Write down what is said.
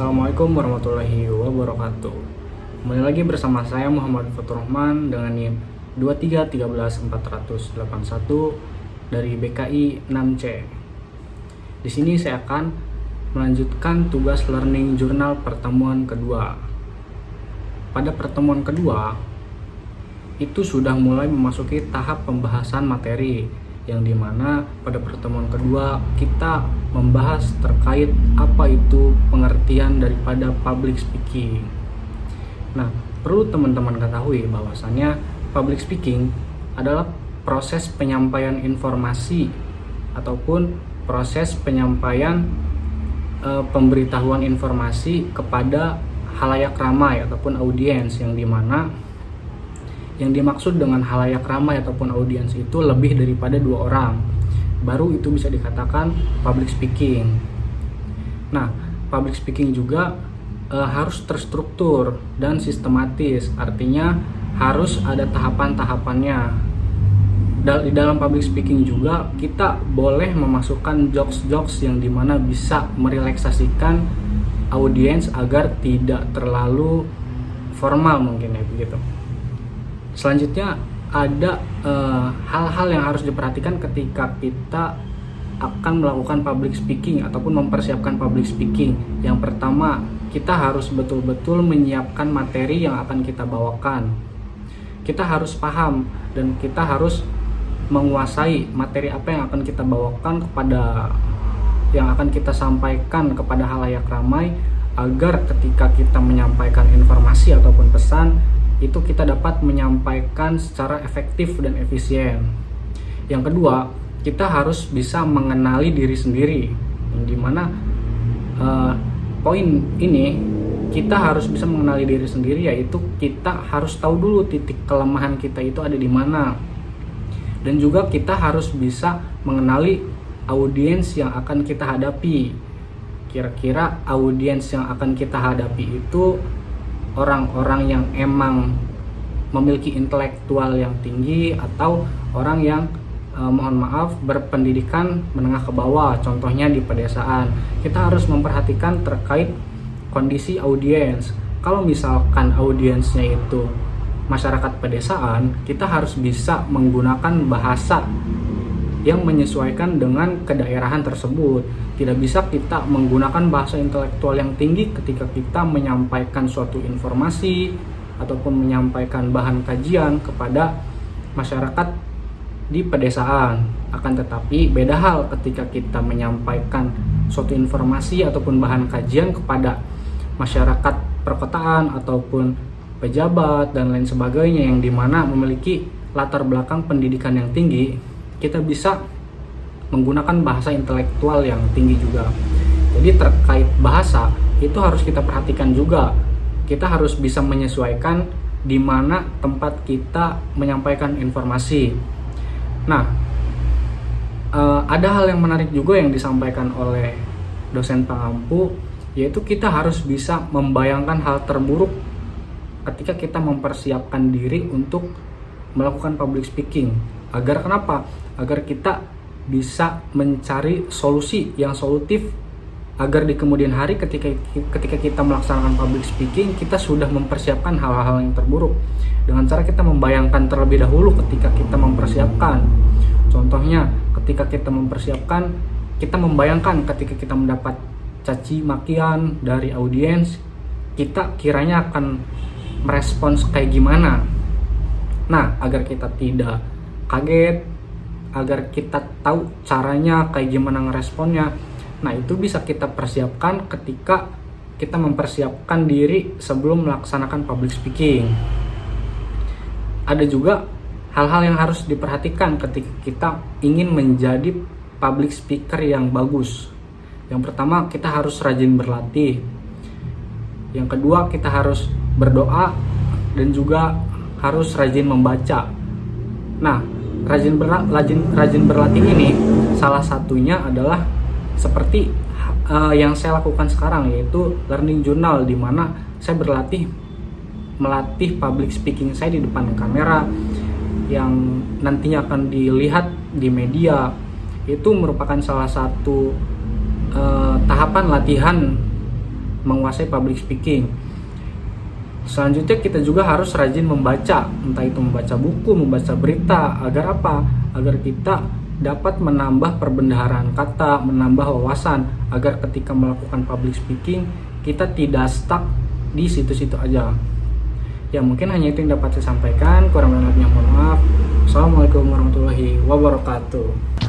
Assalamualaikum warahmatullahi wabarakatuh. Kembali lagi bersama saya Muhammad Fatur Rahman dengan NIM 2313481 dari BKI 6C. Di sini saya akan melanjutkan tugas learning journal pertemuan kedua. Pada pertemuan kedua, itu sudah mulai memasuki tahap pembahasan materi, yang dimana pada pertemuan kedua kita membahas terkait apa itu pengertian daripada public speaking. Nah, perlu teman-teman ketahui bahwasannya public speaking adalah proses penyampaian informasi ataupun proses penyampaian pemberitahuan informasi kepada halayak ramai ataupun audiens, yang dimana yang dimaksud dengan halayak ramai ataupun audiens itu lebih daripada 2 orang, baru itu bisa dikatakan public speaking. Nah, public speaking juga harus terstruktur dan sistematis, artinya harus ada tahapan-tahapannya. Di dalam public speaking juga kita boleh memasukkan jokes-jokes yang dimana bisa merelaksasikan audiens agar tidak terlalu formal mungkin ya begitu. Selanjutnya ada hal-hal yang harus diperhatikan ketika kita akan melakukan public speaking ataupun mempersiapkan public speaking. Yang pertama, kita harus betul-betul menyiapkan materi yang akan kita bawakan. Kita harus paham dan kita harus menguasai materi apa yang akan kita bawakan yang akan kita sampaikan kepada halayak ramai, agar ketika kita menyampaikan informasi ataupun pesan itu kita dapat menyampaikan secara efektif dan efisien. Yang kedua, kita harus bisa mengenali diri sendiri, yang dimana poin ini kita harus bisa mengenali diri sendiri, yaitu kita harus tahu dulu titik kelemahan kita itu ada di mana, dan juga kita harus bisa mengenali audiens yang akan kita hadapi. Kira-kira audiens yang akan kita hadapi itu orang-orang yang emang memiliki intelektual yang tinggi atau orang yang berpendidikan menengah ke bawah, contohnya di pedesaan. Kita harus memperhatikan terkait kondisi audiens. Kalau misalkan audiensnya itu masyarakat pedesaan, kita harus bisa menggunakan bahasa yang menyesuaikan dengan kedaerahan tersebut. Tidak bisa kita menggunakan bahasa intelektual yang tinggi ketika kita menyampaikan suatu informasi ataupun menyampaikan bahan kajian kepada masyarakat di pedesaan. Akan tetapi beda hal ketika kita menyampaikan suatu informasi ataupun bahan kajian kepada masyarakat perkotaan ataupun pejabat dan lain sebagainya, yang dimana memiliki latar belakang pendidikan yang tinggi. Kita bisa menggunakan bahasa intelektual yang tinggi juga. Jadi terkait bahasa itu harus kita perhatikan juga. Kita harus bisa menyesuaikan di mana tempat kita menyampaikan informasi. Nah, ada hal yang menarik juga yang disampaikan oleh dosen pengampu, yaitu kita harus bisa membayangkan hal terburuk ketika kita mempersiapkan diri untuk melakukan public speaking. Agar kenapa? Agar kita bisa mencari solusi yang solutif, agar di kemudian hari ketika kita melaksanakan public speaking, kita sudah mempersiapkan hal-hal yang terburuk dengan cara kita membayangkan terlebih dahulu ketika kita mempersiapkan. Contohnya, ketika kita mempersiapkan, kita membayangkan ketika kita mendapat caci makian dari audiens, kita kiranya akan merespons kayak gimana. Nah, agar kita tidak kaget, agar kita tahu caranya kayak gimana ngeresponnya, nah itu bisa kita persiapkan ketika kita mempersiapkan diri sebelum melaksanakan public speaking. Ada juga hal-hal yang harus diperhatikan ketika kita ingin menjadi public speaker yang bagus. Yang pertama, kita harus rajin berlatih. Yang kedua, kita harus berdoa dan juga harus rajin membaca. Nah, rajin berlatih ini salah satunya adalah seperti yang saya lakukan sekarang, yaitu learning journal, di mana saya melatih public speaking saya di depan kamera yang nantinya akan dilihat di media. Itu merupakan salah satu tahapan latihan menguasai public speaking. Selanjutnya kita juga harus rajin membaca, entah itu membaca buku, membaca berita, agar apa? Agar kita dapat menambah perbendaharaan kata, menambah wawasan, agar ketika melakukan public speaking kita tidak stuck di situ-situ aja. Ya mungkin hanya itu yang dapat saya sampaikan, kurang lebihnya mohon maaf. Assalamualaikum warahmatullahi wabarakatuh.